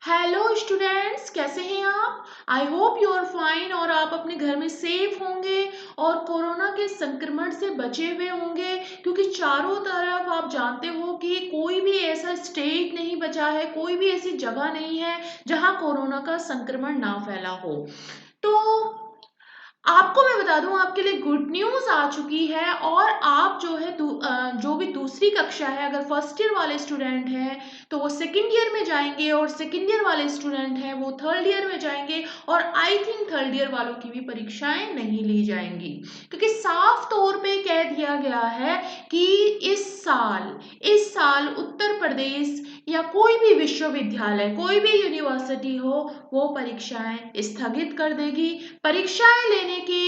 Hello students, कैसे हैं आप? I hope you are fine और आप अपने घर में सेफ होंगे और कोरोना के संक्रमण से बचे हुए होंगे, क्योंकि चारों तरफ आप जानते हो कि कोई भी ऐसा स्टेट नहीं बचा है, कोई भी ऐसी जगह नहीं है जहां कोरोना का संक्रमण ना फैला हो। तो आपको मैं बता दूं, आपके लिए गुड न्यूज़ आ चुकी है और आप जो है जो भी दूसरी कक्षा है, अगर फर्स्ट ईयर वाले स्टूडेंट हैं तो वो सेकंड ईयर में जाएंगे और सेकंड ईयर वाले स्टूडेंट हैं वो थर्ड ईयर में जाएंगे। और आई थिंक थर्ड ईयर वालों की भी परीक्षाएं नहीं ली जाएंगी, क्योंकि साफ तौर पे कह दिया गया है कि इस साल उत्तर प्रदेश या कोई भी विश्वविद्यालय, कोई भी यूनिवर्सिटी हो, वो परीक्षाएं स्थगित कर देगी। परीक्षाएं लेने के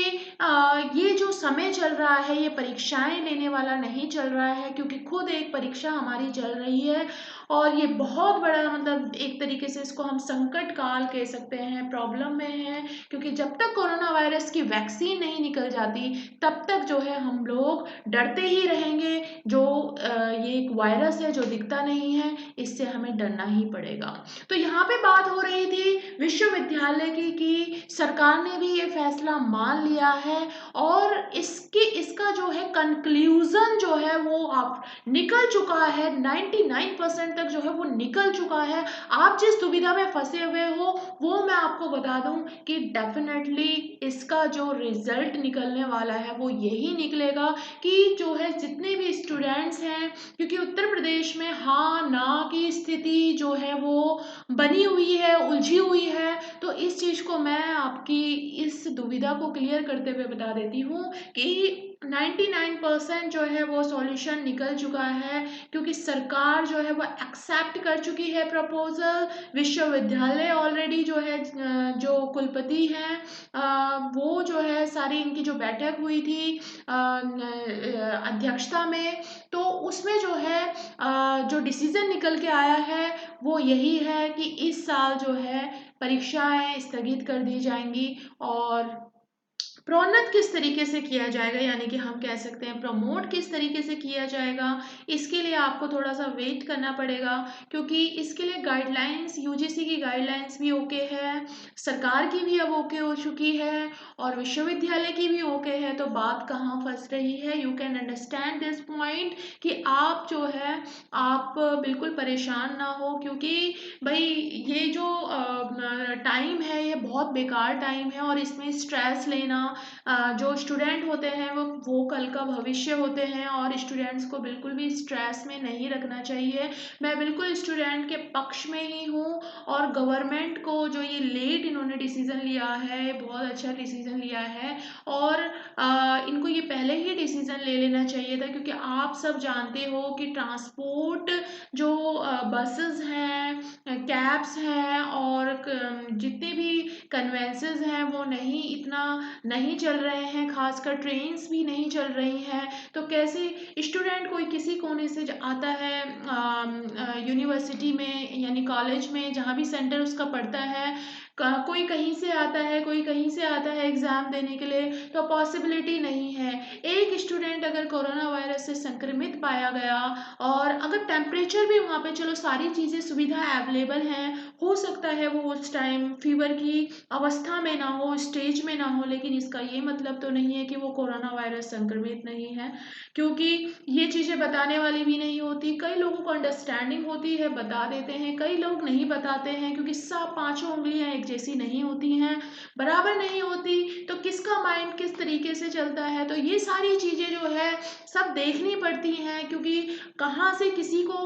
ये जो समय चल रहा है, ये परीक्षाएं लेने वाला नहीं चल रहा है, क्योंकि खुद एक परीक्षा हमारी चल रही है और ये बहुत बड़ा, मतलब एक तरीके से इसको हम संकट काल कह सकते हैं, प्रॉब्लम में है। क्योंकि जब तक कोरोना वायरस की वैक्सीन नहीं निकल जाती तब तक जो है हम लोग डरते ही रहेंगे। जो ये एक वायरस है जो दिखता नहीं है, इससे हमें डरना ही पड़ेगा। तो यहाँ पे बात हो रही थी विश्वविद्यालय की कि सरकार ने भी ये फैसला मान लिया है और इसका जो है कंक्लूजन जो है वो आप निकल चुका है, 99% तक जो है वो निकल चुका है। आप जिस दुविधा में फंसे हुए हो वो मैं आपको बता दूं कि डेफिनेटली इसका जो रिजल्ट निकलने वाला है वो यही निकलेगा कि जो है जितने भी स्टूडेंट्स हैं, क्योंकि उत्तर प्रदेश में हाँ ना की स्थिति जो है वो बनी हुई है, उलझी हुई है। तो इस चीज को मैं आपकी इस दुविधा को क्लियर करते हुए बता देती हूँ कि 99% जो है वो सॉल्यूशन निकल चुका है, क्योंकि सरकार जो है वो एक्सेप्ट कर चुकी है प्रपोजल। विश्वविद्यालय ऑलरेडी जो है जो कुलपति हैं, वो जो है सारी इनकी जो बैठक हुई थी अध्यक्षता में, तो उसमें जो है जो डिसीजन निकल के आया है वो यही है कि इस साल जो है परीक्षाएं स्थगित कर दी जाएंगी और प्रोन्नत किस तरीके से किया जाएगा, यानी कि हम कह सकते हैं प्रमोट किस तरीके से किया जाएगा, इसके लिए आपको थोड़ा सा वेट करना पड़ेगा। क्योंकि इसके लिए गाइडलाइंस, यूजीसी की गाइडलाइंस भी ओके है, सरकार की भी अब ओके हो चुकी है और विश्वविद्यालय की भी ओके है। तो बात कहाँ फंस रही है, you can understand this point कि आप जो है आप बिल्कुल परेशान ना हो, क्योंकि भाई ये जो टाइम है ये बहुत बेकार टाइम है और इसमें स्ट्रेस लेना, जो स्टूडेंट होते हैं वो कल का भविष्य होते हैं और स्टूडेंट्स को बिल्कुल भी स्ट्रेस में नहीं रखना चाहिए। मैं बिल्कुल स्टूडेंट के पक्ष में ही हूँ और गवर्नमेंट को जो ये लेट इन्होंने डिसीजन लिया है, बहुत अच्छा डिसीजन लिया है और इनको ये पहले ही डिसीजन ले लेना चाहिए था, क्योंकि आप सब जानते हो कि ट्रांसपोर्ट जो बसेस हैं, कैब्स हैं और जितने भी कन्वेंसेस हैं वो नहीं इतना नहीं चल रहे हैं, खासकर ट्रेन्स भी नहीं चल रही हैं। तो कैसे स्टूडेंट कोई किसी कोने से आता है यूनिवर्सिटी में यानी कॉलेज में, जहाँ भी सेंटर उसका पड़ता है, कोई कहीं से आता है, कोई कहीं से आता है एग्ज़ाम देने के लिए, तो पॉसिबिलिटी नहीं है। एक स्टूडेंट अगर कोरोना वायरस से संक्रमित पाया गया और अगर टेम्परेचर भी वहाँ पे, चलो सारी चीज़ें सुविधा अवेलेबल हैं, हो सकता है वो उस टाइम फीवर की अवस्था में ना हो, स्टेज में ना हो, लेकिन इसका ये मतलब तो नहीं है कि वो कोरोना वायरस संक्रमित नहीं है, क्योंकि ये चीज़ें बताने वाली भी नहीं होती। कई लोगों को अंडरस्टैंडिंग होती है, बता देते हैं, कई लोग नहीं बताते हैं, क्योंकि सब पांचों उंगलियां एक जैसी नहीं होती हैं, बराबर नहीं होती। तो किसका माइंड किस तरीके से चलता है, तो ये सारी चीज़ें जो है सब देखनी पड़ती हैं, क्योंकि कहाँ से किसी को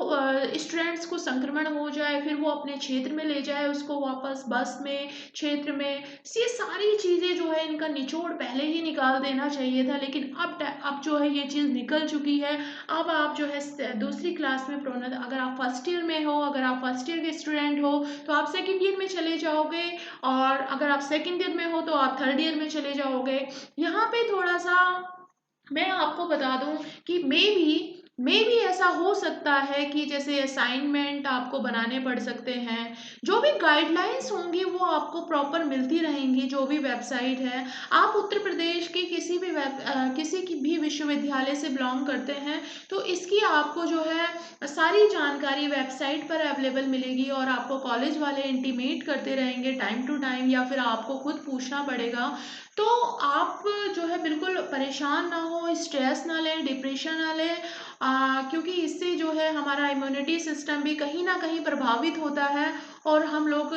स्टूडेंट्स को संक्रमण हो जाए, फिर वो अपने क्षेत्र में ले जाए उसको वापस बस में, क्षेत्र में, ये सारी चीज़ें जो है इनका निचोड़ पहले ही निकाल देना चाहिए था। लेकिन अब जो है ये चीज़ निकल चुकी है। अब आप जो है दूसरी क्लास में प्रोन्नत, अगर आप फर्स्ट ईयर में हो, अगर आप फर्स्ट ईयर के स्टूडेंट हो तो आप सेकेंड ईयर में चले जाओगे और अगर आप सेकेंड ईयर में हो तो आप थर्ड ईयर में चले जाओगे। यहाँ पे थोड़ा सा मैं आपको बता दूं कि मे भी मे भी ऐसा हो सकता है कि जैसे असाइनमेंट आपको बनाने पड़ सकते हैं, जो भी गाइडलाइंस होंगी वो आपको प्रॉपर मिलती रहेंगी। जो भी वेबसाइट है, आप उत्तर प्रदेश की किसी की भी विश्वविद्यालय से बिलोंग करते हैं तो इसकी आपको जो है सारी जानकारी वेबसाइट पर अवेलेबल मिलेगी और आपको कॉलेज वाले इंटीमेट करते रहेंगे टाइम टू टाइम, या फिर आपको खुद पूछना पड़ेगा। तो आप जो है बिल्कुल परेशान ना हो, स्ट्रेस ना लें, डिप्रेशन ना लें, क्योंकि इससे जो है हमारा इम्यूनिटी सिस्टम भी कहीं ना कहीं प्रभावित होता है और हम लोग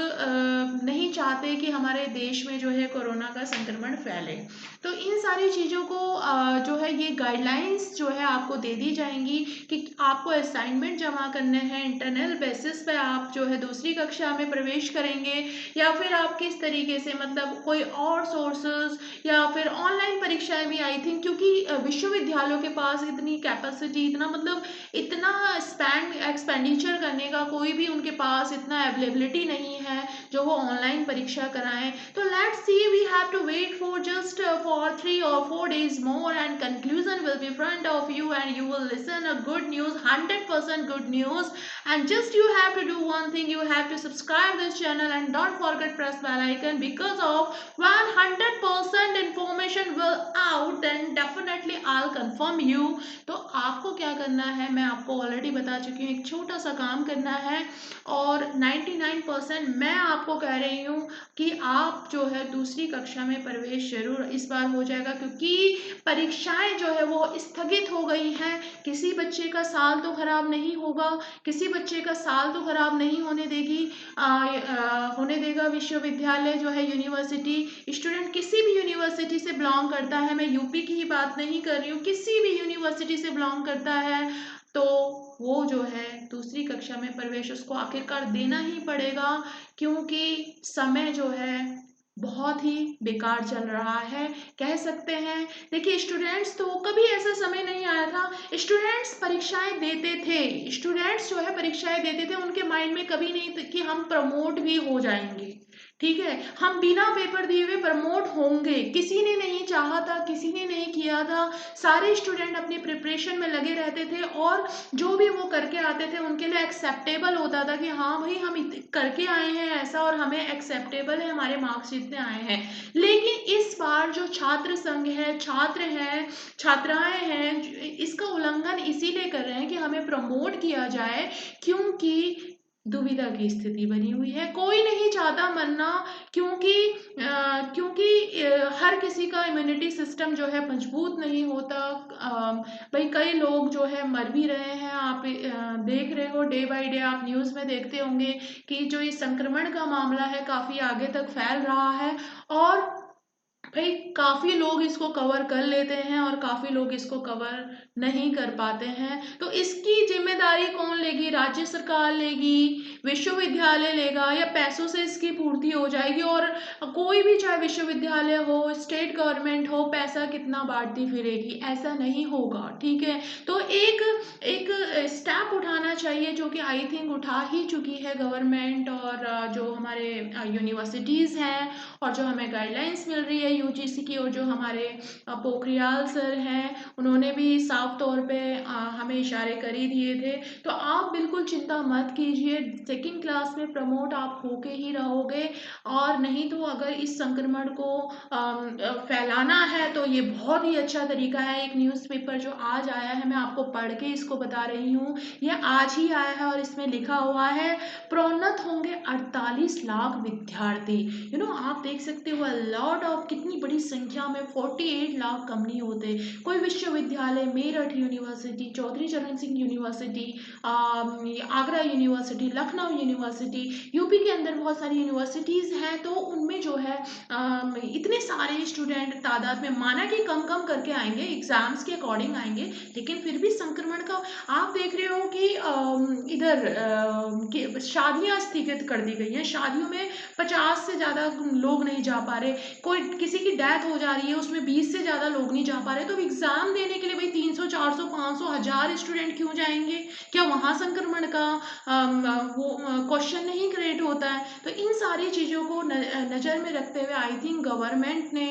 नहीं चाहते कि हमारे देश में जो है कोरोना का संक्रमण फैले। तो इन सारी चीज़ों को जो है ये गाइडलाइंस जो है आपको दे दी जाएंगी कि आपको असाइनमेंट जमा करने हैं, इंटरनल बेसिस पे आप जो है दूसरी कक्षा में प्रवेश करेंगे, या फिर आप किस तरीके से मतलब कोई और सोर्सेज, या फिर ऑनलाइन परीक्षाएं भी आई थिंक, क्योंकि विश्वविद्यालयों के पास इतनी कैपेसिटी, इतना मतलब इतना स्पेंड एक्सपेंडिचर करने का कोई भी उनके पास इतना अवेलेबिलिटी नहीं है जो वो ऑनलाइन परीक्षा कराएं। तो let's see, we have to wait for just for 3 or 4 days more and conclusion will be front of you and you will listen a good news, 100% good news. And just you have to do one thing, you have to subscribe this channel and don't forget press bell icon, because of when 100% information will out then definitely I'll confirm you। तो आपको क्या करना है मैं आपको already बता चुकी हूँ, एक छोटा सा काम करना है और 99% मैं आपको कह रही हूँ कि आप जो है दूसरी कक्षा में प्रवेश जरूर इस बार हो जाएगा, क्योंकि परीक्षाएं जो है वो स्थगित हो गई हैं। किसी बच्चे का साल तो खराब नहीं होगा, किसी बच्चे का साल तो खराब नहीं होने देगा विश्वविद्यालय जो है, यूनिवर्सिटी स्टूडेंट किसी भी यूनिवर्सिटी से बिलोंग करता है, मैं यूपी की ही बात नहीं कर रही हूँ, किसी भी यूनिवर्सिटी से बिलोंग करता है तो वो जो है दूसरी कक्षा में प्रवेश उसको आखिरकार देना ही पड़ेगा, क्योंकि समय जो है बहुत ही बेकार चल रहा है कह सकते हैं। देखिए स्टूडेंट्स, तो कभी ऐसा समय नहीं आया था, स्टूडेंट्स परीक्षाएं देते थे, स्टूडेंट्स जो है परीक्षाएं देते थे, उनके माइंड में कभी नहीं था कि हम प्रमोट भी हो जाएंगे, ठीक है, हम बिना पेपर दिए हुए प्रमोट होंगे, किसी ने नहीं चाहा था, किसी ने नहीं किया था। सारे स्टूडेंट अपनी प्रिपरेशन में लगे रहते थे और जो भी वो करके आते थे उनके लिए एक्सेप्टेबल होता था कि हाँ भाई हम करके आए हैं ऐसा और हमें एक्सेप्टेबल है, हमारे मार्क्स जितने आए हैं। लेकिन इस बार जो छात्र संघ है, छात्र हैं, छात्राएं हैं, इसका उल्लंघन इसीलिए कर रहे हैं कि हमें प्रमोट किया जाए, क्योंकि दुविधा की स्थिति बनी हुई है, कोई नहीं चाहता मरना, क्योंकि हर किसी का इम्यूनिटी सिस्टम जो है मजबूत नहीं होता। भाई कई लोग जो है मर भी रहे हैं, आप देख रहे हो डे बाय डे, आप न्यूज़ में देखते होंगे कि जो ये संक्रमण का मामला है काफ़ी आगे तक फैल रहा है, और भाई काफी लोग इसको कवर कर लेते हैं और काफी लोग इसको कवर नहीं कर पाते हैं। तो इसकी जिम्मेदारी कौन लेगी? राज्य सरकार लेगी, विश्वविद्यालय लेगा, या पैसों से इसकी पूर्ति हो जाएगी? और कोई भी चाहे विश्वविद्यालय हो, स्टेट गवर्नमेंट हो, पैसा कितना बांटती फिरेगी? ऐसा नहीं होगा, ठीक है। तो एक एक स्टेप उठाना चाहिए जो कि आई थिंक उठा ही चुकी है गवर्नमेंट, और जो हमारे यूनिवर्सिटीज़ हैं और जो हमें गाइडलाइंस मिल रही है यूजीसी की, और जो हमारे पोखरियाल सर हैं उन्होंने भी साफ तौर पे हमें इशारे कर ही दिए थे। तो आप बिल्कुल चिंता मत कीजिए, सेकंड क्लास में प्रमोट आप होके ही रहोगे, और नहीं तो अगर इस संक्रमण को फैलाना है तो ये बहुत ही अच्छा तरीका है। एक न्यूज़पेपर जो आज आया है, मैं आपको पढ़ के इसको बता रही हूँ, ये आज ही आया है और इसमें लिखा हुआ है प्रोन्नत होंगे 48 लाख विद्यार्थी। आप देख सकते हो लॉट ऑफ, कितनी बड़ी संख्या में 48 लाख कम नहीं होते। कोई विश्वविद्यालय, मेरठ यूनिवर्सिटी, चौधरी चरण Singh university, Agra university, Lucknow university, UP के अंदर बहुत सारी यूनिवर्सिटीज़ हैं, तो उनमें जो है इतने सारे स्टूडेंट तादाद में, माना कि कम कम करके आएंगे, एग्जाम्स के अकॉर्डिंग आएंगे, लेकिन फिर भी संक्रमण का आप देख रहे हो कि इधर शादियां स्थगित कर दी गई हैं, शादियों में 50 से ज़्यादा लोग नहीं जा पा रहे, कोई किसी की डेथ हो जा रही है, उसमें 20 से ज़्यादा लोग नहीं जा पा रहे, तो एग्ज़ाम देने के लिए भाई 300 400 500 1000 स्टूडेंट क्यों जाएंगे? क्या वहाँ संक्रमण का वो क्वेश्चन नहीं क्रिएट होता है? तो इन सारी चीज़ों को नज़र में रखते हुए आई थिंक गवर्नमेंट ने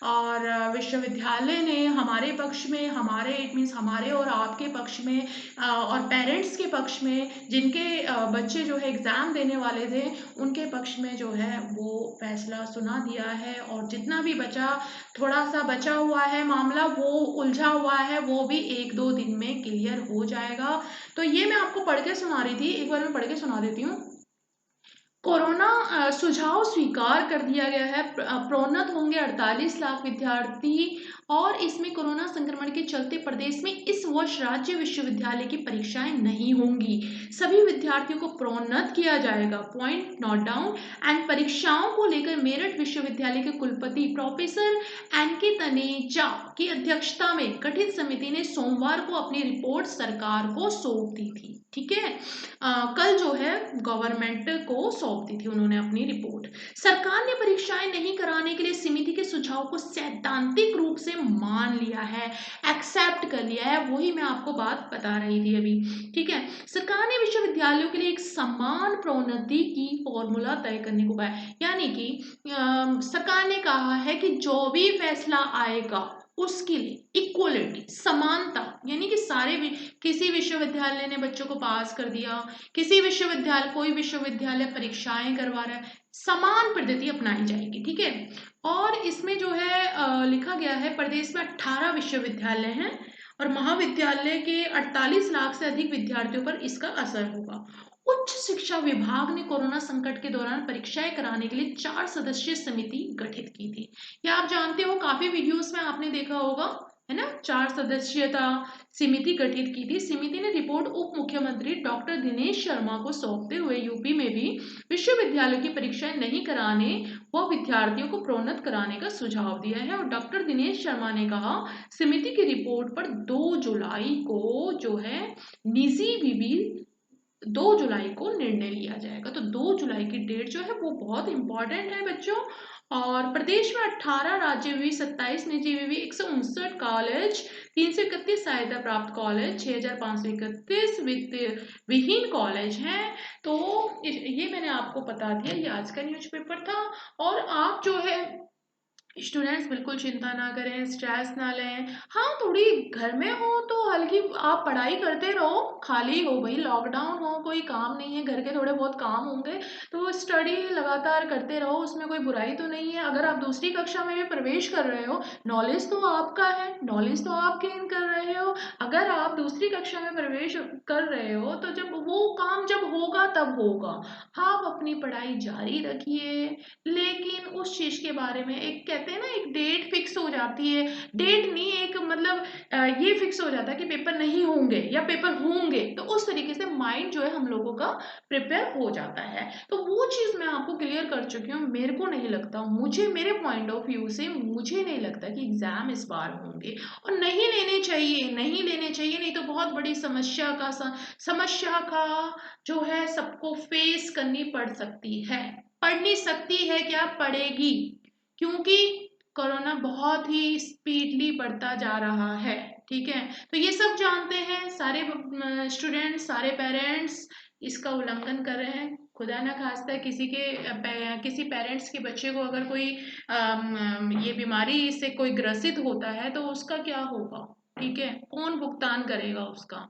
और विश्वविद्यालय ने हमारे पक्ष में, हमारे इट मीन्स हमारे और आपके पक्ष में और पेरेंट्स के पक्ष में, जिनके बच्चे जो है एग्ज़ाम देने वाले थे, उनके पक्ष में जो है वो फैसला सुना दिया है। और जितना भी बचा, थोड़ा सा बचा हुआ है मामला, वो उलझा हुआ है, वो भी 1-2 दिन में क्लियर हो जाएगा। तो ये मैं आपको पढ़ के सुना रही थी, एक बार मैं पढ़ के सुना देती हूँ। कोरोना सुझाव स्वीकार कर दिया गया है। प्रोन्नत होंगे 48 लाख विद्यार्थी और इसमें कोरोना संक्रमण के चलते प्रदेश में इस वर्ष राज्य विश्वविद्यालय की परीक्षाएं नहीं होंगी। सभी विद्यार्थियों को प्रोन्नत किया जाएगा, पॉइंट नोट डाउन। एंड परीक्षाओं को लेकर मेरठ विश्वविद्यालय के कुलपति प्रोफेसर एनके तनेजा की अध्यक्षता में गठित समिति ने सोमवार को अपनी रिपोर्ट सरकार को सौंप दी थी। ठीक है, कल जो है गवर्नमेंट को सौंप दी थी उन्होंने अपनी रिपोर्ट। सरकार ने परीक्षाएं नहीं कराने के लिए समिति के सुझाव को सैद्धांतिक रूप से मान लिया है, एक्सेप्ट कर लिया है। वही मैं आपको बात बता रही थी अभी। ठीक है, सरकार ने विश्वविद्यालयों के लिए एक समान प्रोन्नति की फॉर्मूला तय करने को कहा है। यानी कि सरकार ने कहा है कि जो भी फैसला आएगा उसके लिए इक्वलिटी, समानता, यानी कि किसी विश्वविद्यालय ने बच्चों को पास कर दिया, किसी विश्वविद्यालय, कोई विश्वविद्यालय परीक्षाएं करवा रहा है, समान पद्धति अपनाई जाएगी। ठीक है, और इसमें जो है लिखा गया है प्रदेश में 18 विश्वविद्यालय हैं और महाविद्यालय के 48 लाख से अधिक विद्यार्थियों पर इसका असर होगा। उच्च शिक्षा विभाग ने कोरोना संकट के दौरान परीक्षाएं कराने के लिए 4 सदस्यीय समिति गठित की थी। क्या आप जानते हो, काफी वीडियोस में आपने देखा होगा, है ना, 4 सदस्यता समिति गठित की थी। समिति ने रिपोर्ट उप मुख्यमंत्री डॉक्टर दिनेश शर्मा को सौंपते हुए यूपी में भी विश्वविद्यालयों की परीक्षाएं नहीं कराने व विद्यार्थियों को प्रोन्नत कराने का सुझाव दिया है। और डॉक्टर दिनेश शर्मा ने कहा, समिति की रिपोर्ट पर 2 जुलाई को जो है निजी विवि 2 जुलाई को निर्णय लिया जाएगा। तो 2 जुलाई की डेट जो है वो बहुत इंपॉर्टेंट है बच्चों। और प्रदेश में 18 राज्य विवि, 27 निजी विवि, 159 कॉलेज, 331 सहायता प्राप्त कॉलेज, 6531 वित्तीय विहीन कॉलेज हैं। तो ये मैंने आपको बता दिया, ये आज का न्यूज़पेपर था। और आप जो है स्टूडेंट्स बिल्कुल चिंता ना करें, स्ट्रेस ना लें। हाँ, थोड़ी घर में हो तो हल्की आप पढ़ाई करते रहो, खाली हो भाई, लॉकडाउन हो, कोई काम नहीं है, घर के थोड़े बहुत काम होंगे तो स्टडी लगातार करते रहो, उसमें कोई बुराई तो नहीं है। अगर आप दूसरी कक्षा में भी प्रवेश कर रहे हो, नॉलेज तो आपका है, नॉलेज तो आप गेन कर रहे हो। अगर आप दूसरी कक्षा में प्रवेश कर रहे हो तो जब वो काम जब होगा तब होगा, आप अपनी पढ़ाई जारी रखिए। लेकिन उस चीज के बारे में एक कहते हैं ना, एक डेट फिक्स हो जाती है, डेट नहीं, एक मतलब ये फिक्स हो जाता है कि पेपर नहीं होंगे या पेपर होंगे, तो उस तरीके से माइंड जो है हम लोगों का प्रिपेयर हो जाता है। तो वो चीज मैं आपको क्लियर कर चुकी हूँ। मेरे को नहीं लगता, मुझे मेरे पॉइंट ऑफ व्यू से मुझे नहीं लगता कि एग्जाम इस बार होंगे, और नहीं लेने चाहिए, नहीं लेने चाहिए, नहीं तो बहुत बड़ी समस्या का जो है सबको फेस करनी पड़ सकती है। पढ़ नहीं सकती है क्या, पढ़ेगी, क्योंकि कोरोना बहुत ही स्पीडली बढ़ता जा रहा है। ठीक है, तो ये सब जानते हैं, सारे स्टूडेंट्स, सारे पेरेंट्स इसका उल्लंघन कर रहे हैं। खुदा ना खास्ता किसी पेरेंट्स के बच्चे को अगर कोई ये बीमारी से कोई ग्रसित होता है तो उसका क्या होगा? ठीक है, कौन भुगतान करेगा उसका?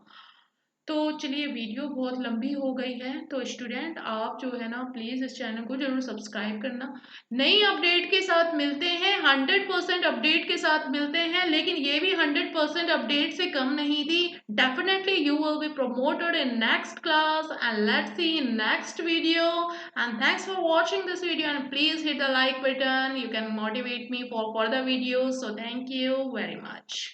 तो चलिए, वीडियो बहुत लंबी हो गई है, तो स्टूडेंट आप जो है ना प्लीज़ इस चैनल को जरूर सब्सक्राइब करना। नई अपडेट के साथ मिलते हैं, 100% अपडेट के साथ मिलते हैं, लेकिन ये भी 100% अपडेट से कम नहीं थी। Definitely you will be promoted in next class and let's see in next video. And thanks for watching this video, and please hit the like button. You can motivate me for further videos, so thank you very much.